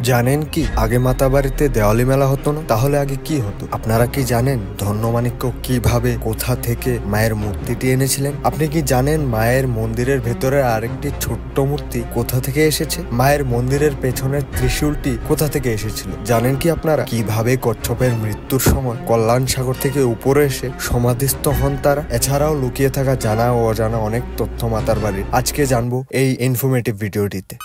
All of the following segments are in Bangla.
জানেন কি আগে মাতাবাড়িতে দেওয়ালি মেলা হতো না? তাহলে আগে কি হতো? আপনারা কি জানেন ধন্যমাণিক্য কিভাবে কোথা থেকে মায়ের মূর্তিটি এনেছিলেন? আপনি কি জানেন মায়ের মন্দিরের ভেতরে আরেকটি ছোট্ট মূর্তি কোথা থেকে এসেছে? মায়ের মন্দিরের পেছনের ত্রিশূলটি কোথা থেকে এসেছিল? জানেন কি আপনারা কিভাবে কচ্ছপের মৃত্যুর সময় কল্যাণ সাগর থেকে উপরে এসে সমাধিস্থ হন তারা? এছাড়াও লুকিয়ে থাকা জানা ও অজানা অনেক তথ্য মাতার বাড়ির আজকে জানবো এই ইনফরমেটিভ ভিডিওটিতে।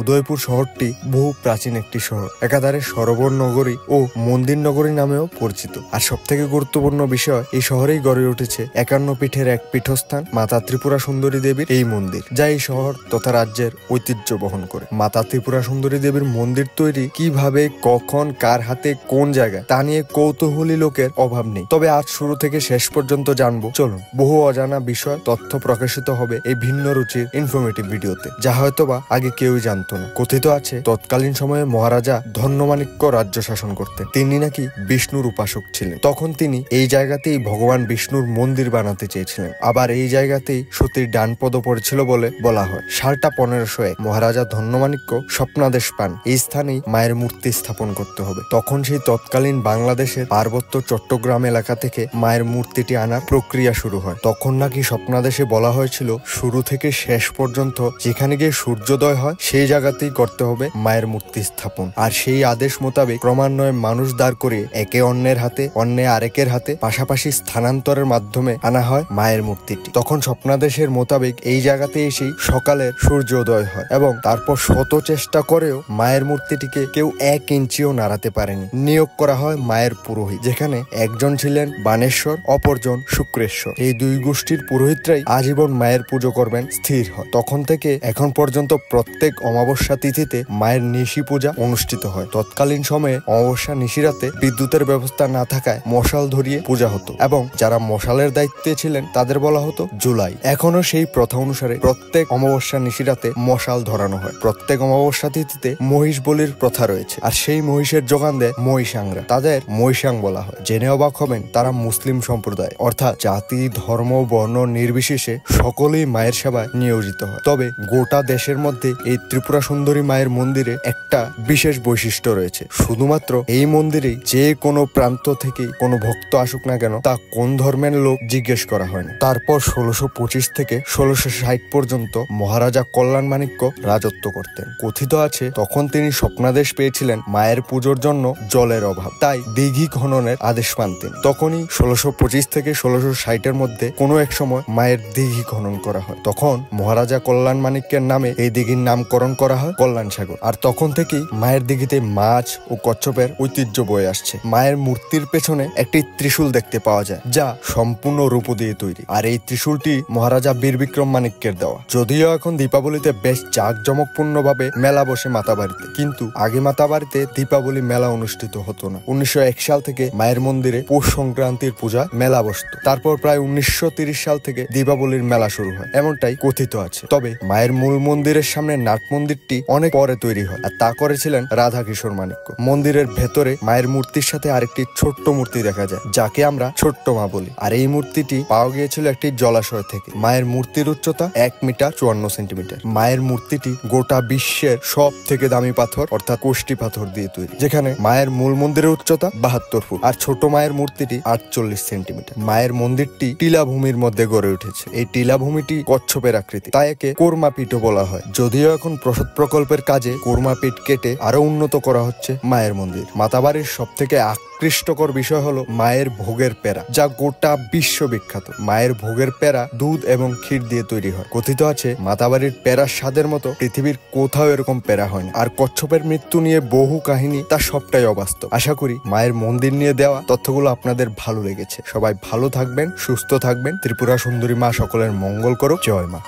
উদয়পুর শহরটি বহু প্রাচীন একটি শহর, একাধারে সরোবর নগরী ও মন্দির নগরী নামেও পরিচিত। আর সব থেকে গুরুত্বপূর্ণ বিষয়, এই শহরেই গড়ে উঠেছে 51 পীঠের এক পীঠস্থান মাতা ত্রিপুরা সুন্দরী দেবীর এই মন্দির, যা এই শহর তথা রাজ্যের ঐতিহ্য বহন করে। মাতা ত্রিপুরা সুন্দরী দেবীর মন্দির তৈরি কিভাবে, কখন, কার হাতে, কোন জায়গায়, তা নিয়ে কৌতূহলী লোকের অভাব নেই। তবে আজ শুরু থেকে শেষ পর্যন্ত জানবো। চলুন, বহু অজানা বিষয় তথ্য প্রকাশিত হবে এই ভিন্ন রুচির ইনফরমেটিভ ভিডিওতে, যা হয়তোবা আগে কেউই জানতো না। কথিত আছে তৎকালীন সময়ে মহারাজা ধন্যমাণিক্য রাজ্য শাসন করতেন। তিনি নাকি বিষ্ণুর উপাসক ছিলেন। তখন তিনি এই জায়গাতেই ভগবান বিষ্ণুর মন্দির বানাতে চেয়েছিলেন। আবার এই জায়গাতেই সতীর ডান পদ পড়েছিল বলে বলা হয়। সালটা 1501 মহারাজা ধন্যমাণিক্য স্বপ্নাদেশ পান এই স্থানেই মায়ের মূর্তি স্থাপন করতে হবে। তখন সেই তৎকালীন বাংলাদেশের পার্বত্য চট্টগ্রাম এলাকা থেকে মায়ের মূর্তিটি আনার প্রক্রিয়া শুরু হয়। তখন নাকি স্বপ্নাদেশে বলা হয়েছিল শুরু থেকে শেষ পর্যন্ত যেখানে গিয়ে সূর্যোদয় হয় সেই জায়গাতেই করতে হবে মায়ের মূর্তি স্থাপন। আর সেই আদেশ মোতাবেক ক্রমান্বয়ে মানুষ দাঁড় করিয়ে একে অন্যের হাতে, অন্য আরেকের হাতে পাশাপাশি স্থানান্তরের মাধ্যমে আনা হয় মায়ের মূর্তিটি। তখন স্বপ্নাদেশের মোতাবেক এই জায়গাতে এসেই সকালের সূর্যোদয় হয় এবং তারপর শত চেষ্টা করেও মায়ের মূর্তিটিকে কেউ 1 ইঞ্চিও নাড়াতে পারেনি। নিয়োগ করা হয় মায়ের পুরোহিত, যেখানে একজন ছিলেন বানেশ্বর, অপরজন শুক্রেশ্বর। এই দুই গোষ্ঠীর পুরোহিতরাই আজীবন মায়ের পুজো করবেন স্থির হয়। তখন থেকে এখন পর্যন্ত প্রত্যেক অমাবস্যা তিথিতে মায়ের নিশি পূজা অনুষ্ঠিত হয়। তৎকালীন সময়ে অমাবস্যা নিশিরাতে বিদ্যুতের ব্যবস্থা না থাকায় মশাল ধরিয়ে পূজা হতো এবং যারা মশালের দায়িত্বে ছিলেন তাদের বলা হতো জুলাই। এখনো সেই প্রথা অনুসারে প্রত্যেক অমাবস্যা নিশিরাতে মশাল ধরানো হয়। প্রত্যেক অমাবস্যা তিথিতে মহিষ বলির প্রথা রয়েছে, আর সেই মহিষের যোগান দেয় মহিষাংরা। তাদের মহিষাং বলা হয়। জেনে অবাক হবেন, তারা মুসলিম সম্প্রদায়, অর্থাৎ জাতি, ধর্ম, বর্ণ নির্বিশেষে সকলেই মায়ের সেবায় নিয়োজিত হয়। তবে গোটা দেশের মধ্যে এই ত্রিপুরা সুন্দরী মায়ের মন্দিরে একটা বিশেষ বৈশিষ্ট্য রয়েছে। শুধুমাত্র এই মন্দিরেই যে কোনো প্রান্ত থেকে কোনো ভক্ত আসুক না কেন, তা কোন ধর্মের লোক জিজ্ঞেস করা হয় না। তারপর 1625 থেকে 1660 পর্যন্ত মহারাজা কল্যাণমাণিক্য রাজত্ব করতেন। কথিত আছে তখন তিনি স্বপ্নাদেশ পেয়েছিলেন মায়ের পুজোর জন্য জলের অভাব, তাই দিঘি খননের আদেশ পান তিনি। তখনই 1625 থেকে 1660 মধ্যে কোনো এক সময় মায়ের দিঘি খনন করা হয়। তখন মহারাজা কল্যাণমাণিক্যের নামে এই দিঘির নামকরণ করা হয় কল্যাণ সাগর। আর তখন থেকেই মায়ের দিঘিতে মাছ ও কচ্ছপের ঐতিহ্য বয়ে আসছে। মায়ের মূর্তির পেছনে একটি ত্রিশূল দেখতে পাওয়া যায়, যা সম্পূর্ণ রূপ দিয়ে তৈরি। আর এই ত্রিশূলটি মহারাজা বীর বিক্রম মাণিক্যের দেওয়া। যদিও এখন দীপাবলিতে বেশ জাঁকজমকপূর্ণ ভাবে মেলা বসে মাতাবাড়িতে, কিন্তু আগে মাতাবাড়িতে দীপাবলি মেলা অনুষ্ঠিত হতো না। 1901 সাল থেকে মায়ের মন্দিরে পৌষ সংক্রান্তির পূজা মেলা বসত। তারপর প্রায় 1930 সাল থেকে দীপাবলির মেলা শুরু হয়, এমনটাই কথিত আছে। তবে মায়ের মূল মন্দিরের সামনে নাট মন্দিরটি অনেক পরে তৈরি হয়, আর তা করেছিলেন রাধা কিশোর মাণিক্য। মন্দিরের ভেতরে মায়ের মূর্তির সাথে আরেকটি ছোট্ট মূর্তি দেখা যায়, যাকে আমরা ছোট্ট মা বলি। আর এই মূর্তিটি পাওয়া গিয়েছিল একটি জলাশয় থেকে। মায়ের মূর্তির উচ্চতা 1 মিটার 54 সেন্টিমিটার। মায়ের মূর্তিটি গোটা বিশ্বের সব থেকে দামি পাথর অর্থাৎ কোষ্টি পাথর দিয়ে তৈরি, যেখানে মায়ের মূল মন্দিরের উচ্চতা 72 ফুট আর ছোট মায়ের মূর্তিটি 48 সেন্টিমিটার। মায়ের মন্দিরটি টিলাভূমির মধ্যে গড়ে উঠেছে। এই টিলাভূমিটি কচ্ছপের আকৃতি, তাই একে কোরমাপীঠও বলা হয়। যদিও এখন প্রসদ প্রকল্পের কাজে কোরমাপীঠ কেটে আরো উন্নত করা হচ্ছে মায়ের মন্দির। মাতাবাড়ির সব থেকে আকৃষ্টকর বিষয় হলো মায়ের ভোগের পেড়া, যা গোটা বিশ্ব বিখ্যাত। মায়ের ভোগের পেড়া দুধ এবং ক্ষীর দিয়ে তৈরি হয়। কথিত আছে মাতাবাড়ির পেড়ার স্বাদের মতো পৃথিবীর কোথাও এরকম পেড়া হয় না। আর কচ্ছপের মৃত্যু নিয়ে বহু কাহিনী, তা সবটাই অবাস্তব। আশা করি মায়ের মন্দির নিয়ে দেওয়া তথ্যগুলো আপনাদের ভালো লেগেছে। সবাই ভালো থাকবেন, সুস্থ থাকবেন। ত্রিপুরা সুন্দরী মা সকলের মঙ্গল করুক। জয় মা।